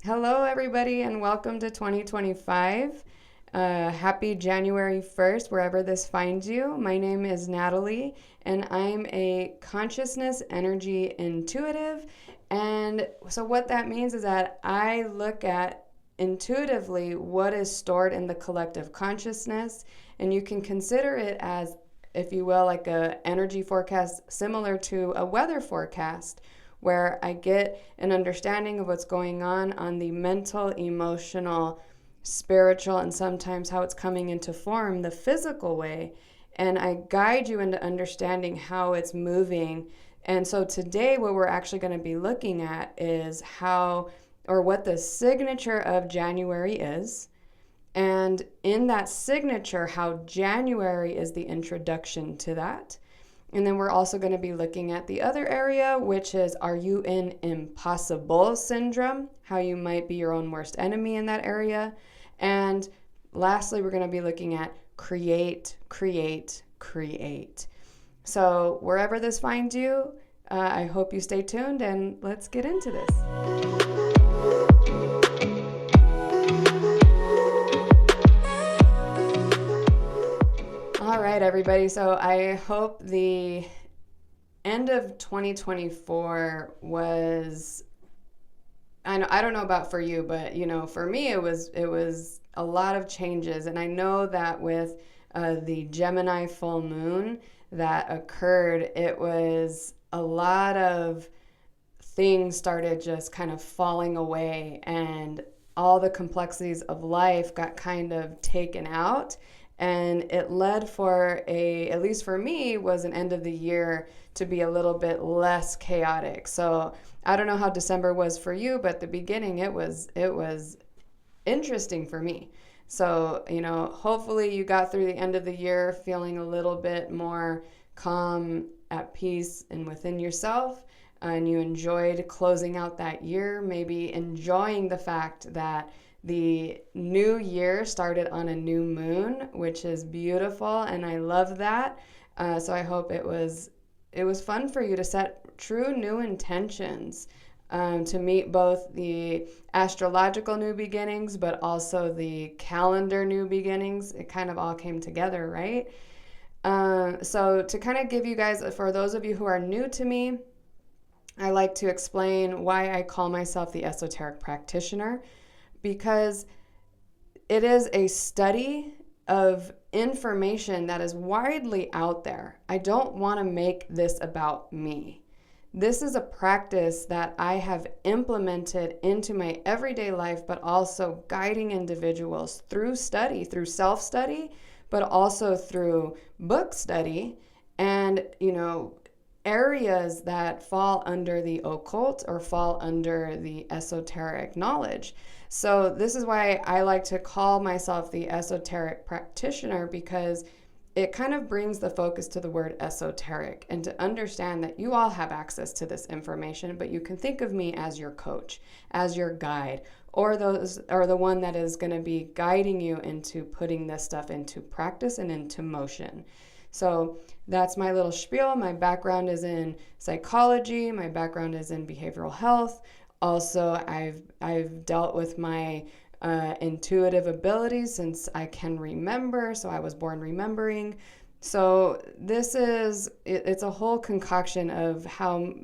Hello, everybody, and welcome to 2025. Happy January 1st, wherever this finds you. My name is Natalie, and I'm a consciousness energy intuitive. And so, what that means is that I look at intuitively what is stored in the collective consciousness, and you can consider it as, if you will, like a energy forecast similar to a weather forecast, where I get an understanding of what's going on the mental, emotional, spiritual, and sometimes how it's coming into form, the physical way. And I guide you into understanding how it's moving. And so today, what we're actually going to be looking at is how, or what the signature of January is. And in that signature, how January is the introduction to that. And then we're also going to be looking at the other area, which is, are you in impossible syndrome? How you might be your own worst enemy in that area. And lastly, we're going to be looking at create, create, create. So wherever this finds you, I hope you stay tuned and let's get into this. All right, everybody. So I hope the end of 2024 was, I don't know about for you, but for me it was a lot of changes. And I know that with the Gemini full moon that occurred, it was a lot of things started just kind of falling away, and all the complexities of life got kind of taken out. And it led for at least for me, was an end of the year to be a little bit less chaotic. So I don't know how December was for you, but the beginning, it was interesting for me. So, hopefully you got through the end of the year feeling a little bit more calm, at peace, and within yourself. And you enjoyed closing out that year, maybe enjoying the fact that the new year started on a new moon, which is beautiful, and I love that. So I hope it was fun for you to set true new intentions, to meet both the astrological new beginnings, but also the calendar new beginnings. It kind of all came together, right? So to kind of give you guys, for those of you who are new to me, I like to explain why I call myself the esoteric practitioner, because it is a study of information that is widely out there. I don't want to make this about me. This is a practice that I have implemented into my everyday life, but also guiding individuals through study, through self-study, but also through book study, and, areas that fall under the occult or fall under the esoteric knowledge. So this is why I like to call myself the esoteric practitioner, because it kind of brings the focus to the word esoteric, and to understand that you all have access to this information, but you can think of me as your coach, as your guide, or the one that is going to be guiding you into putting this stuff into practice and into motion. So that's my little spiel. My background is in psychology. My background is in behavioral health. Also, I've dealt with my intuitive abilities since I can remember. So I was born remembering. So it's a whole concoction of how,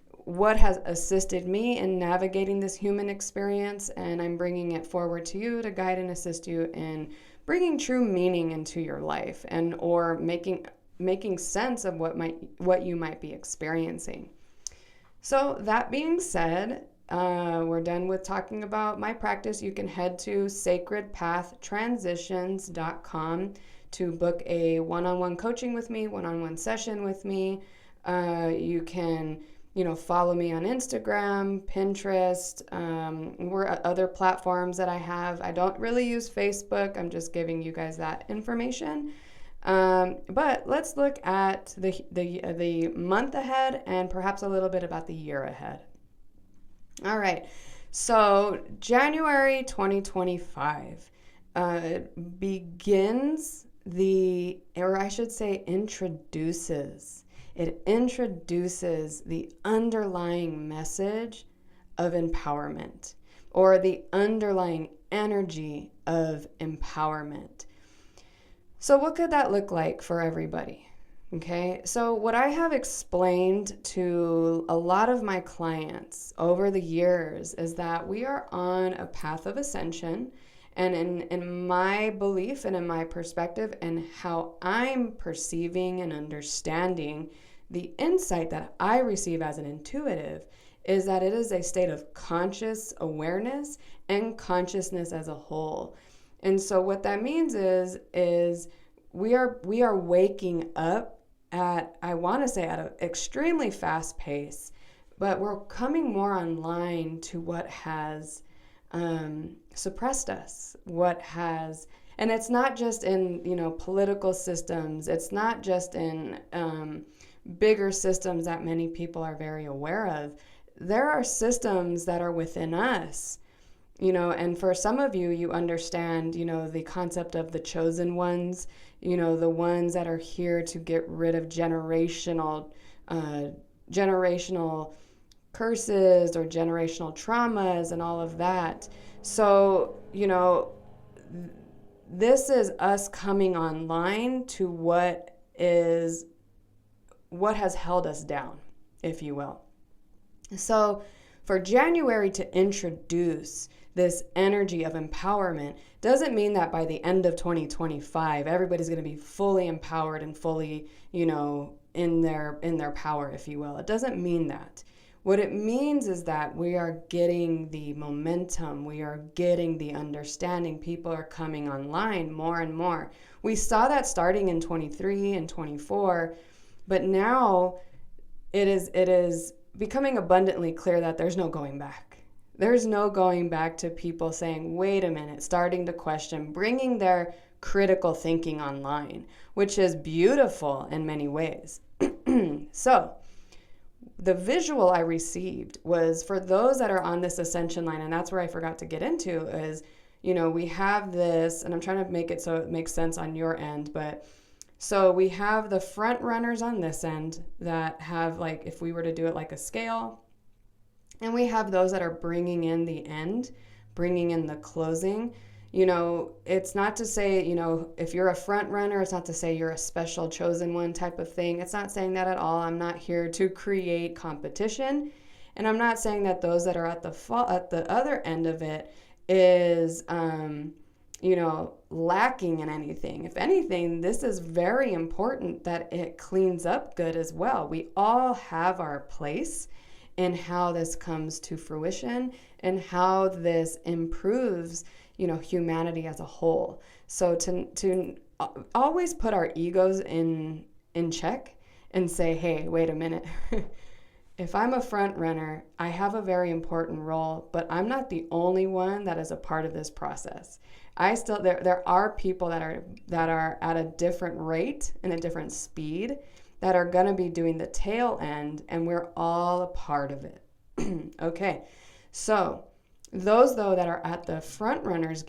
what has assisted me in navigating this human experience. And I'm bringing it forward to you to guide and assist you in bringing true meaning into your life, and or making sense of what you might be experiencing. So that being said, we're done with talking about my practice. You can head to sacredpathtransitions.com to book a one-on-one coaching with me, one-on-one session with me. You can follow me on Instagram, Pinterest, or other platforms that I have. I don't really use Facebook. I'm just giving you guys that information. But let's look at the month ahead, and perhaps a little bit about the year ahead. All right. So January 2025 begins introduces. It introduces the underlying message of empowerment. or the underlying energy of empowerment. So what could that look like for everybody? Okay, so what I have explained to a lot of my clients over the years is that we are on a path of ascension. And in my belief and in my perspective and how I'm perceiving and understanding the insight that I receive as an intuitive is that it is a state of conscious awareness and consciousness as a whole. And so what that means is we are waking up at, I want to say, at an extremely fast pace, but we're coming more online to what has suppressed us, what has, and it's not just in, political systems, it's not just in bigger systems that many people are very aware of. There are systems that are within us, and for some of you, you understand, the concept of the chosen ones, the ones that are here to get rid of generational curses or generational traumas and all of that. So, this is us coming online to what has held us down, if you will. So for January to introduce this energy of empowerment doesn't mean that by the end of 2025, everybody's going to be fully empowered and fully, in their power, if you will. It doesn't mean that. What it means is that we are getting the momentum, we are getting the understanding, people are coming online more and more. We saw that starting in 23 and 24, but now it is becoming abundantly clear that there's no going back. There's no going back to people saying, wait a minute, starting to question, bringing their critical thinking online, which is beautiful in many ways. So the visual I received was for those that are on this ascension line, and that's where I forgot to get into is, we have this, and I'm trying to make it so it makes sense on your end, but so we have the front runners on this end that have, like, if we were to do it like a scale, and we have those that are bringing in the end, bringing in the closing. It's not to say, if you're a front runner, it's not to say you're a special chosen one type of thing. It's not saying that at all. I'm not here to create competition. And I'm not saying that those that are at the other end of it is, lacking in anything. If anything, this is very important that it cleans up good as well. We all have our place in how this comes to fruition and how this improves humanity as a whole. So to always put our egos in check and say, hey, wait a minute. If I'm a front runner, I have a very important role, but I'm not the only one that is a part of this process. There are people that are at a different rate and a different speed that are going to be doing the tail end, and we're all a part of it. Okay, so those, though, that are at the front runners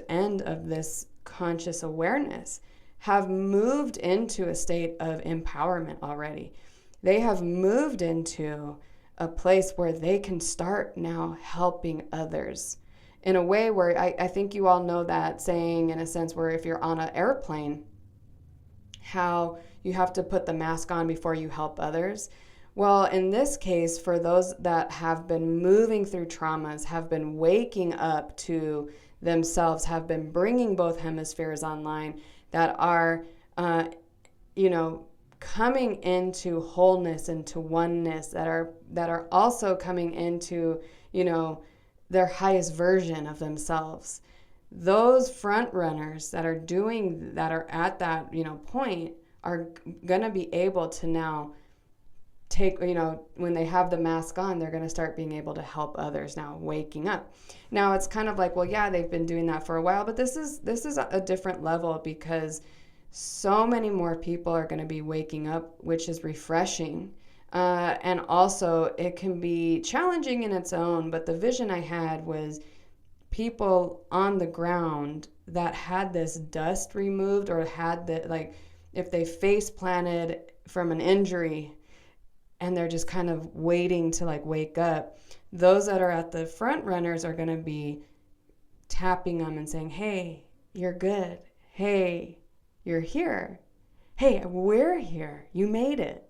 end of this conscious awareness have moved into a state of empowerment already. They have moved into a place where they can start now helping others in a way where I think you all know that saying, in a sense, where if you're on an airplane, how you have to put the mask on before you help others. Well, in this case, for those that have been moving through traumas, have been waking up to themselves, have been bringing both hemispheres online, that are, coming into wholeness, into oneness, that are also coming into, their highest version of themselves. Those front runners that are at that, point are going to be able to now take, when they have the mask on, they're going to start being able to help others now, waking up. Now it's kind of like, well, yeah, they've been doing that for a while, but this is a different level because so many more people are going to be waking up, which is refreshing. And also it can be challenging in its own, but the vision I had was people on the ground that had this dust removed or had the, like, if they face planted from an injury, and they're just kind of waiting to like wake up. Those that are at the front runners are going to be tapping them and saying, hey, you're good. Hey, you're here. Hey, we're here. You made it.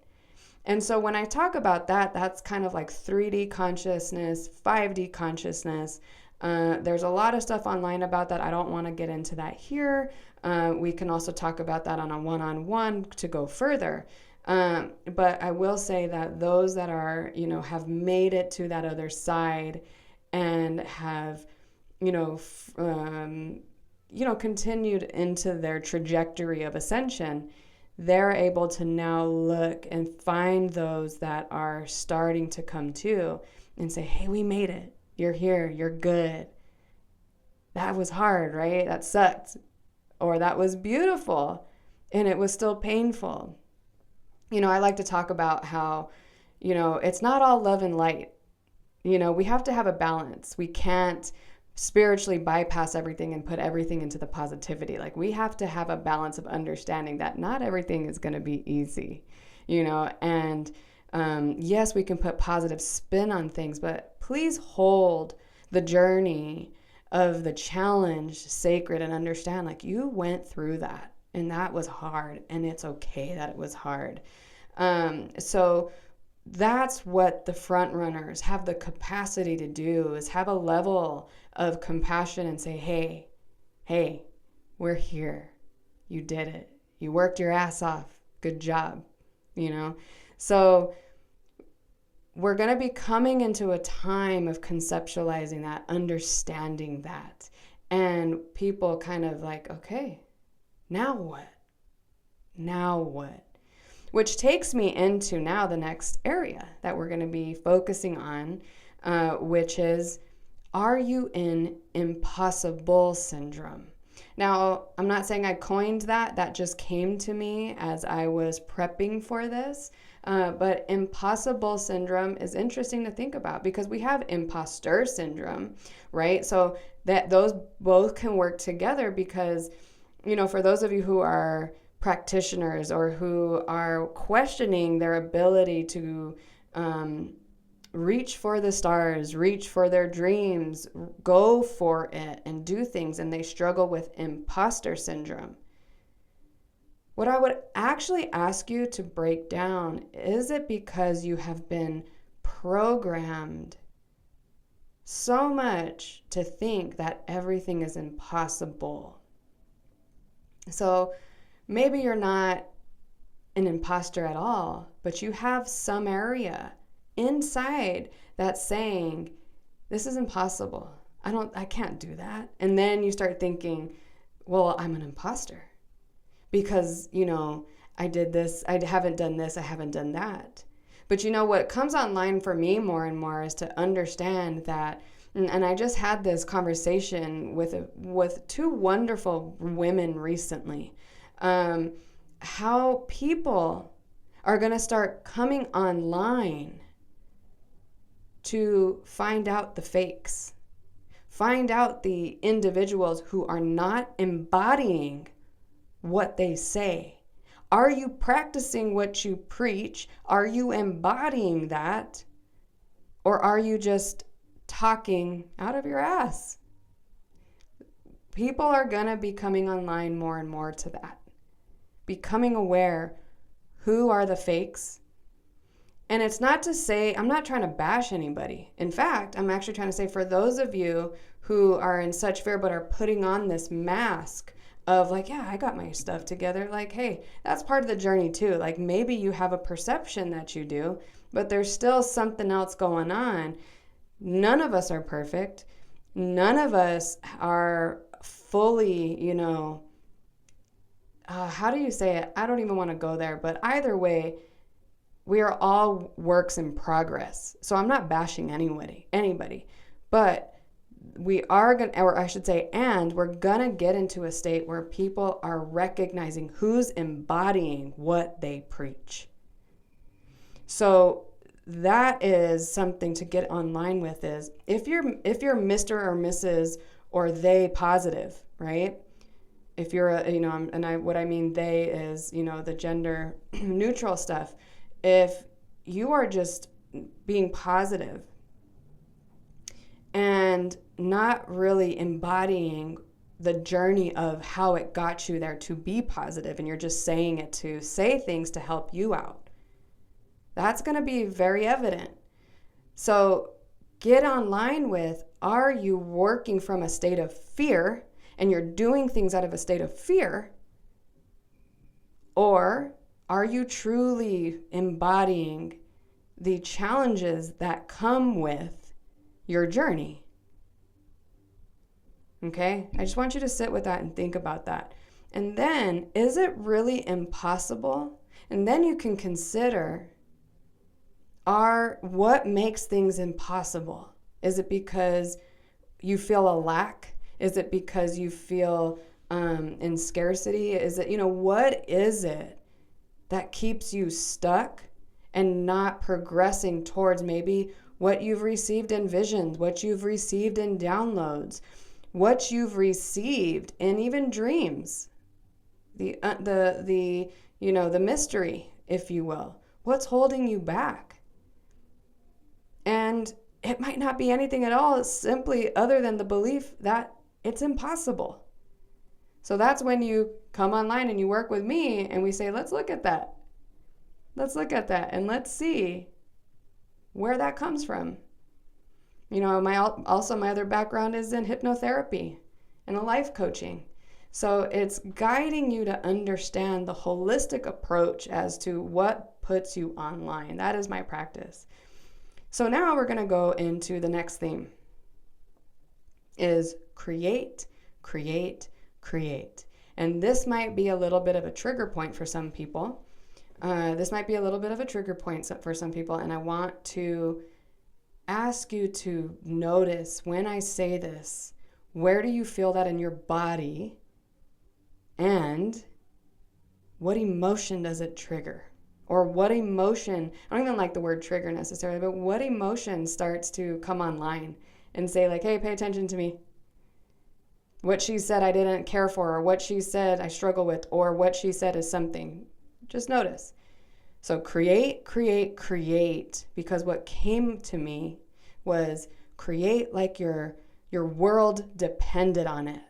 And so when I talk about that, that's kind of like 3D consciousness, 5D consciousness. There's a lot of stuff online about that. I don't want to get into that here. We can also talk about that on a one-on-one to go further. But I will say that those that are, have made it to that other side and have, continued into their trajectory of ascension, they're able to now look and find those that are starting to come to and say, hey, we made it. You're here. You're good. That was hard, right? That sucked. Or that was beautiful and it was still painful. I like to talk about how, it's not all love and light. We have to have a balance. We can't spiritually bypass everything and put everything into the positivity. Like, we have to have a balance of understanding that not everything is going to be easy, and yes, we can put positive spin on things, but please hold the journey of the challenge sacred and understand, like, you went through that and that was hard, and it's okay that it was hard. So that's what the front runners have the capacity to do, is have a level of compassion and say, hey, we're here. You did it. You worked your ass off. Good job. So we're going to be coming into a time of conceptualizing that, understanding that, and people kind of like, okay, now what? Which takes me into now the next area that we're going to be focusing on, which is, are you in impossible syndrome? Now, I'm not saying I coined that. That just came to me as I was prepping for this. But impossible syndrome is interesting to think about, because we have imposter syndrome, right? So that those both can work together, because, for those of you who are practitioners or who are questioning their ability to reach for the stars, reach for their dreams, go for it and do things, and they struggle with imposter syndrome, what I would actually ask you to break down, is it because you have been programmed so much to think that everything is impossible? So maybe you're not an imposter at all, but you have some area inside that's saying, this is impossible. I can't do that. And then you start thinking, well, I'm an imposter because, I did this, I haven't done this, I haven't done that. But what comes online for me more and more is to understand that, and I just had this conversation with two wonderful women recently, how people are going to start coming online to find out the fakes, find out the individuals who are not embodying what they say. Are you practicing what you preach? Are you embodying that? Or are you just talking out of your ass? People are going to be coming online more and more to that. Becoming aware, who are the fakes? And it's not to say, I'm not trying to bash anybody. In fact, I'm actually trying to say, for those of you who are in such fear but are putting on this mask of like, yeah, I got my stuff together. Like, hey, that's part of the journey too. Like, maybe you have a perception that you do, but there's still something else going on. None of us are perfect. None of us are fully, how do you say it? I don't even want to go there, but either way, we are all works in progress. So I'm not bashing anybody, but we are going to, or I should say, and we're going to get into a state where people are recognizing who's embodying what they preach. So that is something to get online with, is if you're Mr. or Mrs. or they positive, right? If you're what I mean they is, the gender neutral stuff. If you are just being positive and not really embodying the journey of how it got you there to be positive, and you're just saying it to say things to help you out. That's going to be very evident. So get online with, are you working from a state of fear and you're doing things out of a state of fear? Or are you truly embodying the challenges that come with your journey? Okay? I just want you to sit with that and think about that. And then, is it really impossible? And then you can consider, what makes things impossible? Is it because you feel a lack? Is it because you feel in scarcity? Is it, what is it that keeps you stuck and not progressing towards maybe what you've received in visions, what you've received in downloads, what you've received in even dreams? The mystery, if you will. What's holding you back? And it might not be anything at all, simply other than the belief that it's impossible. So that's when you come online and you work with me and we say, let's look at that. Let's look at that and let's see where that comes from. My other background is in hypnotherapy and life coaching. So it's guiding you to understand the holistic approach as to what puts you online. That is my practice. So now we're going to go into the next theme, is create, create, create. And this might be a little bit of a trigger point for some people. And I want to ask you to notice when I say this, where do you feel that in your body? And what emotion does it trigger? Or what emotion, I don't even like the word trigger necessarily, but what emotion starts to come online and say like, hey, pay attention to me. What she said I didn't care for, or what she said I struggle with, or what she said is something. Just notice. So create, create, create, because what came to me was create like your world depended on it.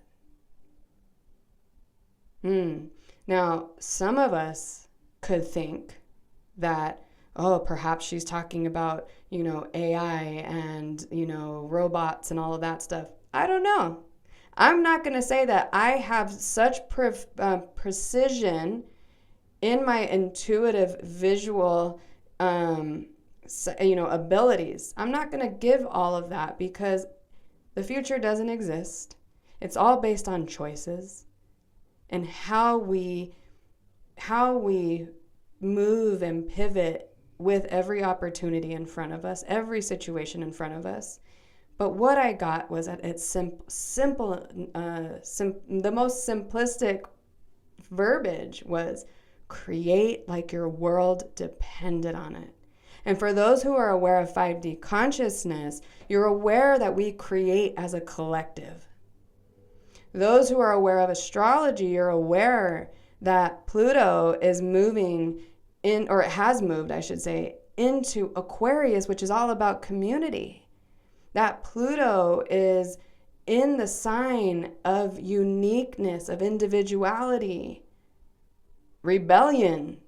Now, some of us could think that, perhaps she's talking about, AI and, robots and all of that stuff. I don't know. I'm not going to say that I have such precision in my intuitive visual, abilities. I'm not going to give all of that because the future doesn't exist. It's all based on choices and how we move and pivot with every opportunity in front of us, every situation in front of us. But what I got was at its the most simplistic verbiage was create like your world depended on it. And for those who are aware of 5D consciousness, you're aware that we create as a collective. Those who are aware of astrology, you're aware that Pluto is moving in, or it has moved, I should say, into Aquarius, which is all about community. That Pluto is in the sign of uniqueness, of individuality, rebellion,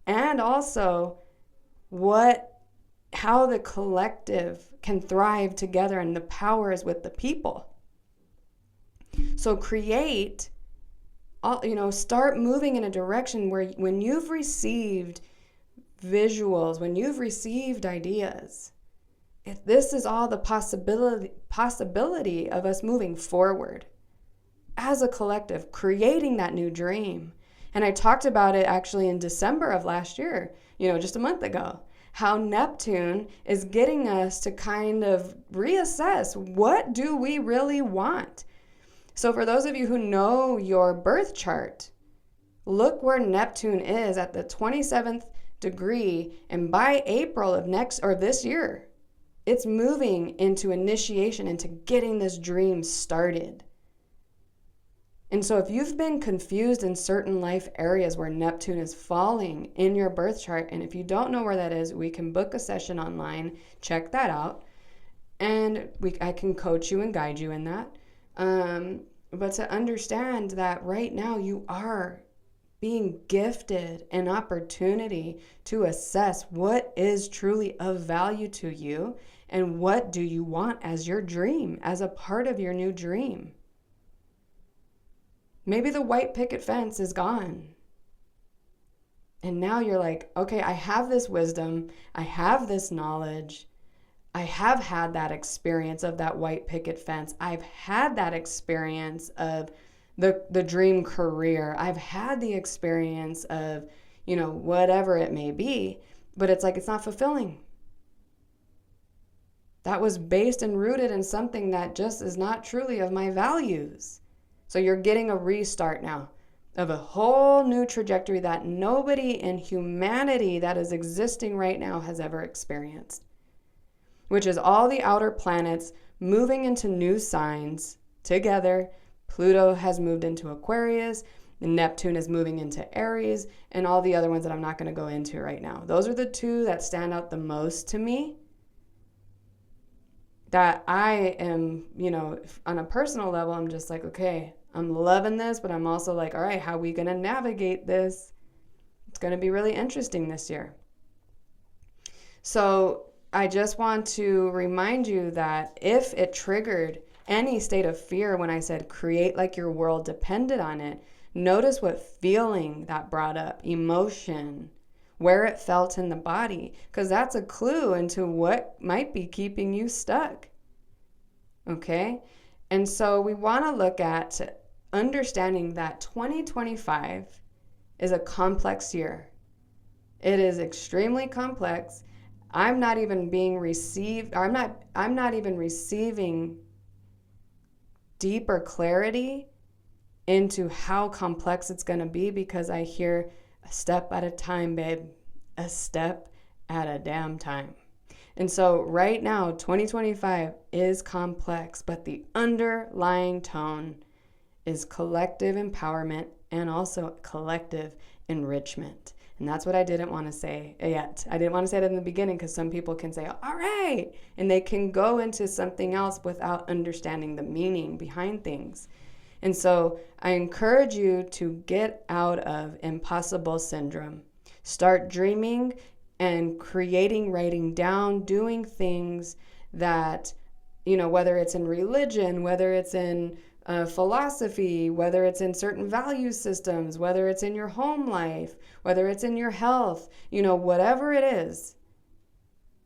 and also how the collective can thrive together, and the power is with the people. So create, start moving in a direction where when you've received visuals, when you've received ideas, if this is all the possibility of us moving forward as a collective, creating that new dream. And I talked about it actually in December of last year, just a month ago, how Neptune is getting us to kind of reassess, what do we really want? So for those of you who know your birth chart, look where Neptune is at the 27th degree, and by April of this year, it's moving into initiation, into getting this dream started. And so if you've been confused in certain life areas where Neptune is falling in your birth chart, and if you don't know where that is, we can book a session online, check that out, and I can coach you and guide you in that. But to understand that right now you are being gifted an opportunity to assess what is truly of value to you and what do you want as your dream, as a part of your new dream. Maybe the white picket fence is gone. And now you're like, okay, I have this wisdom, I have this knowledge, I have had that experience of that white picket fence. I've had that experience of the dream career. I've had the experience of, whatever it may be, but it's like, it's not fulfilling. That was based and rooted in something that just is not truly of my values. So you're getting a restart now of a whole new trajectory that nobody in humanity that is existing right now has ever experienced, which is all the outer planets moving into new signs together. Pluto has moved into Aquarius, and Neptune is moving into Aries, and all the other ones that I'm not going to go into right now. Those are the two that stand out the most to me, that I am, on a personal level, I'm just like, okay, I'm loving this, but I'm also like, all right, how are we going to navigate this? It's going to be really interesting this year. So I just want to remind you that if it triggered any state of fear when I said create like your world depended on it, notice what feeling that brought up, emotion, where it felt in the body, because that's a clue into what might be keeping you stuck. Okay? And so we want to look at understanding that 2025 is a complex year. It is extremely complex. I'm not even receiving deeper clarity into how complex it's going to be, because I hear a step at a time, babe, a step at a damn time. And so right now, 2025 is complex, but the underlying tone is collective empowerment and also collective enrichment. And that's what I didn't want to say yet. I didn't want to say it in the beginning, because some people can say, all right, and they can go into something else without understanding the meaning behind things. And so I encourage you to get out of impossible syndrome. Start dreaming and creating, writing down, doing things that, whether it's in religion, whether it's in philosophy, whether it's in certain value systems, whether it's in your home life, whether it's in your health, whatever it is,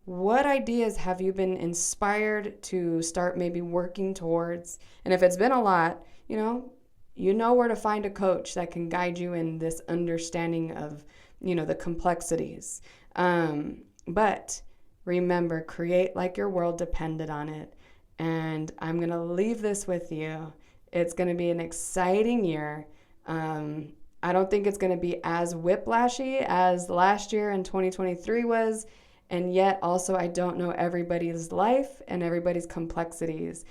what ideas have you been inspired to start maybe working towards? And if it's been a lot, you know where to find a coach that can guide you in this understanding of, the complexities. But remember, create like your world depended on it. And I'm going to leave this with you. It's going to be an exciting year. I don't think it's going to be as whiplashy as last year in 2023 was. And yet also, I don't know everybody's life and everybody's complexities.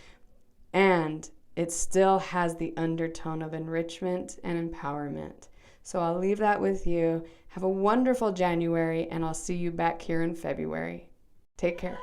And it still has the undertone of enrichment and empowerment. So I'll leave that with you. Have a wonderful January, and I'll see you back here in February. Take care.